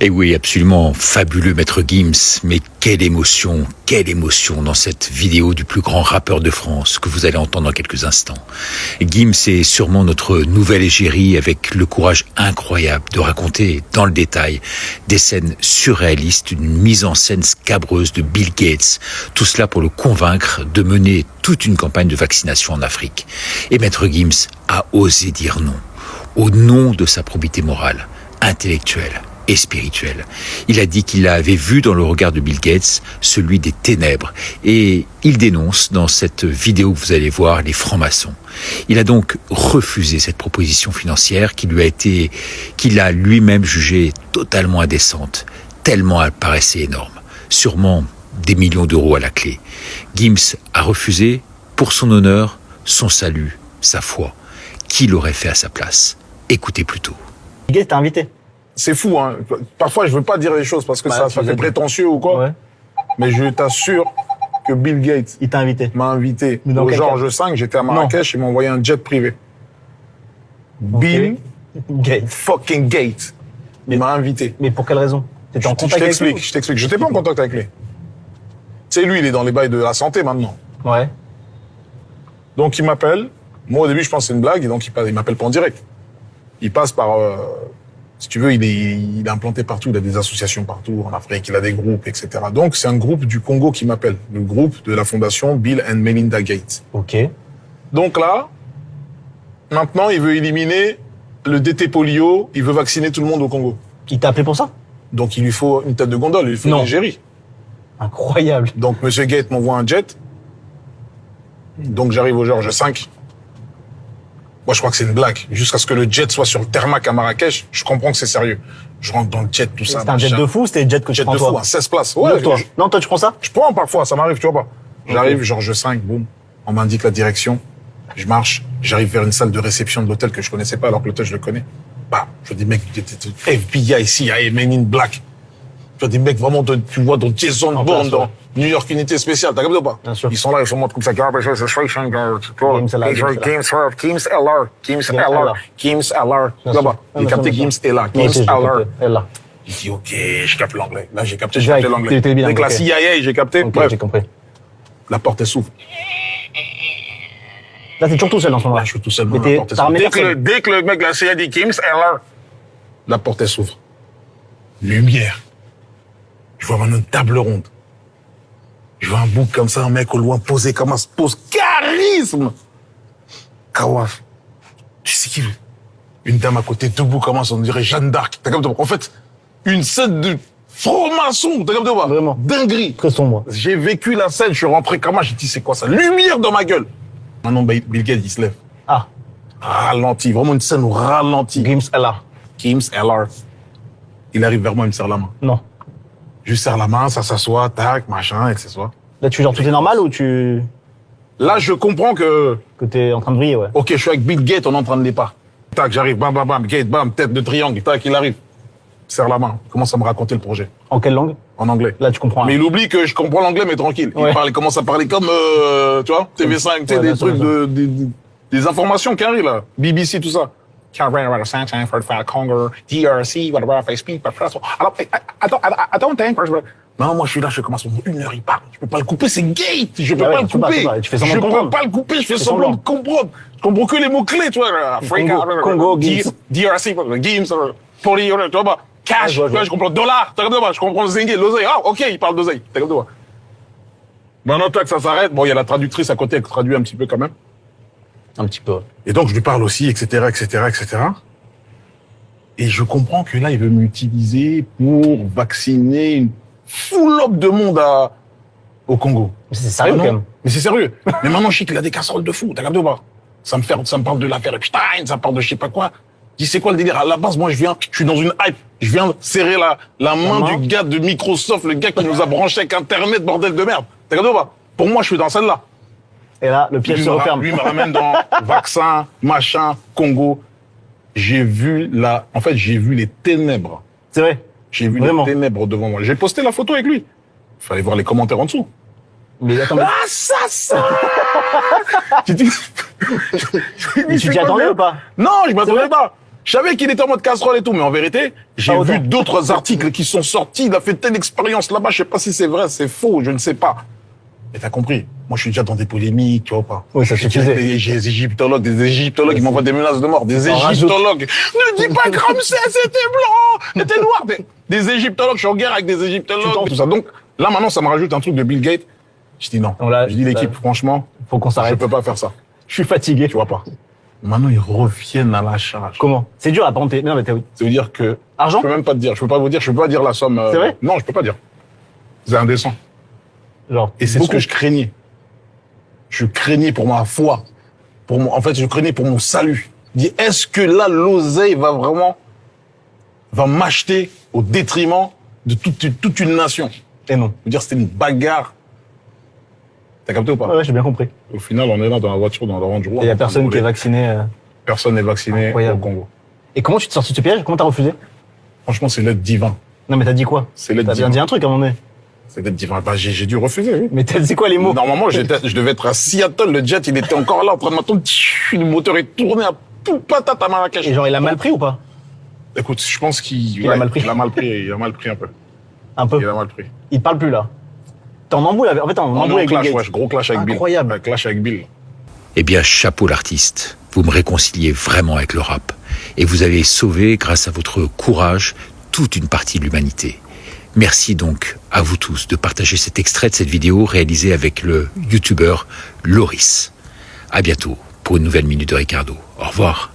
Et oui, absolument fabuleux, Maître Gims. Mais quelle émotion dans cette vidéo du plus grand rappeur de France que vous allez entendre dans quelques instants. Gims est sûrement notre nouvelle égérie avec le courage incroyable de raconter dans le détail des scènes surréalistes, une mise en scène scabreuse de Bill Gates. Tout cela pour le convaincre de mener toute une campagne de vaccination en Afrique. Et Maître Gims a osé dire non, au nom de sa probité morale, intellectuelle et spirituel. Il a dit qu'il avait vu dans le regard de Bill Gates celui des ténèbres et il dénonce dans cette vidéo que vous allez voir les francs-maçons. Il a donc refusé cette proposition financière qu'il a lui-même jugée totalement indécente, tellement elle paraissait énorme. Sûrement des millions d'euros à la clé. Gims a refusé pour son honneur, son salut, sa foi. Qui l'aurait fait à sa place? Écoutez plutôt. Bill Gates t'a invité. C'est fou, hein. Parfois, je veux pas dire les choses parce que ça fait prétentieux ou quoi. Ouais. Mais je t'assure que Bill Gates Il t'a invité. m'a invité Mais dans au quel Georges V. J'étais à Marrakech, il m'a envoyé un jet privé. Bill Gates. fucking Gates. Il m'a invité. Mais pour quelle raison? T'étais en contact avec lui? Je t'explique. J'étais pas en contact avec lui. Tu sais, lui, il est dans les bails de la santé maintenant. Ouais. Donc, il m'appelle. Moi, au début, je pense que c'est une blague. Et donc, il m'appelle pas en direct. Il passe par... si tu veux, il est implanté partout. Il a des associations partout en Afrique. Il a des groupes, etc. Donc, c'est un groupe du Congo qui m'appelle. Le groupe de la fondation Bill and Melinda Gates. Ok. Donc là, maintenant, il veut éliminer le DT polio. Il veut vacciner tout le monde au Congo. Il t'a appelé pour ça? Donc, il lui faut une tête de gondole. Il lui faut une égérie. Incroyable. Donc, Monsieur Gates m'envoie un jet. Donc, j'arrive au Georges V. Moi, je crois que c'est une blague. Jusqu'à ce que le jet soit sur le tarmac à Marrakech, je comprends que c'est sérieux. Je rentre dans le jet, tout ça. C'était un jet de fou ou c'était le jet que tu Jet prends de toi? fou, 16 places. Ouais, toi. Non, toi, tu prends ça? Je prends parfois, ça m'arrive, tu vois pas. J'arrive, Georges V, boum. On m'indique la direction. Je marche. J'arrive vers une salle de réception de l'hôtel que je connaissais pas, alors que l'hôtel, je le connais. Bah, je dis, mec, FBI, CIA, Men in Black. Tu vois, des mecs vraiment, tu vois, dans Jason Bourne, dans New York Unité Spéciale, t'as compris ou pas? Bien sûr. Ils sont là, ils sont en mode comme ça, Gims LR. J'ai capté Gims est là. Gims LR. J'ai dit, ok, je capte l'anglais. Là, j'ai capté l'anglais. Avec la CIA, j'ai capté. Ok, j'ai compris. La porte est s'ouvre. Là, t'es toujours tout seul en ce moment. Là, je suis tout seul. Mais La porte est t'as ramené s'ouvre. personne. Dès que le mec de la CIA dit Gims LR, la porte s'ouvre. Lumière. Je vois maintenant une table ronde. Je vois un bouc comme ça, un mec au loin posé comme un pose charisme. Kawaf. Tu sais qui? Une dame à côté, debout comme ça, on dirait Jeanne d'Arc. T'as compris? En fait, une scène de franc-maçon. T'as compris? Vraiment. Dinguerie. Très sombre. J'ai vécu la scène, je suis rentré comme ça, j'ai dit c'est quoi ça? Lumière dans ma gueule. Maintenant, Bill Gates, il se lève. Ah. Ralenti, vraiment une scène au ralenti. Gims LR. Gims LR. Il arrive vers moi, il me serre la main. Non. Je lui serre la main, ça s'assoit, tac, machin, et s'assoit. Là, tu genre, tout est normal ou tu... Là, je comprends que t'es en train de briller, ouais. ok, je suis avec Bill Gates, on est en train de départ. Tac, j'arrive, bam, bam, bam, Gates, bam, tête de triangle, tac, il arrive. Serre la main, il commence à me raconter le projet. En quelle langue? En anglais. Là, tu comprends. Mais il oublie que je comprends l'anglais, mais tranquille. Ouais. Il commence à parler comme, tu vois, TV5, tu sais, des trucs des informations carrées, là. BBC, tout ça. DRC, whatever, I speak, I don't think. Non, moi, je suis là, je commence, 1 heure, il parle. Je peux pas le couper, c'est Gate. Je peux pas le couper. Tu fais semblant Je de comprendre. peux pas le couper, je fais semblant de comprendre. Je comprends que les mots-clés, tu vois. Congo, Gims. DRC, Gims, Poli, tu vois pas. Cash, je vois. je comprends dollar, t'as compris, je comprends le zingué, l'oseille. Ah, ok, il parle d'oseille, t'as compris. Maintenant, tac, ça s'arrête. Bon, il y a la traductrice à côté qui traduit un petit peu quand même. Un petit peu. Et donc, je lui parle aussi, etc., etc., etc. Et je comprends que là, il veut m'utiliser pour vacciner une full-up de monde au Congo. Mais c'est sérieux, quand même. Mais c'est sérieux. Mais maintenant, je sais qu'il a des casseroles de fou, t'as regardé ou pas? Ça me parle de l'affaire Epstein, ça me parle de je sais pas quoi. Je dis, c'est quoi le délire? À la base, moi, je suis dans une hype. Je viens serrer la main du gars de Microsoft, le gars qui nous a branché avec Internet, bordel de merde. T'as regardé ou pas? Pour moi, je suis dans celle-là. Et là, le piège se referme. Lui me ramène dans vaccin, machin, Congo. J'ai vu les ténèbres. C'est vrai. J'ai vu Vraiment. les ténèbres devant moi. J'ai posté la photo avec lui. Il fallait voir les commentaires en dessous. Mais attends, Ah, ça Tu dis... mais tu t'y attendais ou pas? Non, je m'attendais pas. Je savais qu'il était en mode casserole et tout, mais en vérité, j'ai Ah, vu autant. d'autres articles qui sont sortis. Il a fait telle expérience là-bas. Je sais pas si c'est vrai, c'est faux, je ne sais pas. Mais t'as compris. Moi, je suis déjà dans des polémiques, tu vois pas. Oui, ça J'ai suffisait. des égyptologues, qui m'envoient des menaces de mort. Des En rajoute. égyptologues. Ne dis pas que Ramsès était blanc, était noir. Des égyptologues, je suis en guerre avec des égyptologues, tout ça. Donc, là, maintenant, ça me rajoute un truc de Bill Gates. Je dis non. Donc là, Je dis l'équipe, franchement, Faut qu'on je s'arrête. peux pas faire ça. Je suis fatigué. Tu vois pas. Maintenant, ils reviennent à la charge. Comment? C'est dur à parenter. Non, mais t'as oui. Ça veut dire que... Argent? Je peux même pas te dire. Je peux pas vous dire. Je peux pas dire la somme. C'est vrai? Non, je peux pas dire. C'est indécent. Genre. Et c'est ce beaucoup. que je craignais. Je craignais pour ma foi. En fait, je craignais pour mon salut. Je dis, est-ce que là, l'oseille va m'acheter au détriment de toute une nation? Et non. Je veux dire, c'était une bagarre. T'as capté ou pas? Ouais, j'ai bien compris. Au final, on est là dans la voiture, dans la Range Rover. Et il y a personne qui est vacciné. Personne n'est vacciné Incroyable. au Congo. Et comment tu te sortis de ce piège? Comment t'as refusé? Franchement, c'est l'aide divin. Non, mais t'as dit quoi? C'est l'aide T'as bien divine. dit un truc à un moment donné. C'est l'aide divin. Bah, j'ai dû refuser, oui. Mais t'as dit quoi les mots? Normalement, je devais être à Seattle, le jet, il était encore là, en train de m'attendre. Le moteur est tourné à tout patate à Marrakech. Et genre, il a mal pris ou pas? Écoute, je pense qu'il a mal pris. Il a mal pris, il a mal pris un peu. Un peu. Il a mal pris. Il parle plus là. T'es en embrouille avec. En fait, t'es en On est embrouille en avec Bill clash, Gates. ouais, gros clash avec Bill. Incroyable. Ouais, clash avec Bill. Eh bien, chapeau l'artiste. Vous me réconciliez vraiment avec le rap. Et vous avez sauvé, grâce à votre courage, toute une partie de l'humanité. Merci donc à vous tous de partager cet extrait de cette vidéo réalisée avec le youtubeur Loris. À bientôt pour une nouvelle Minute de Ricardo. Au revoir.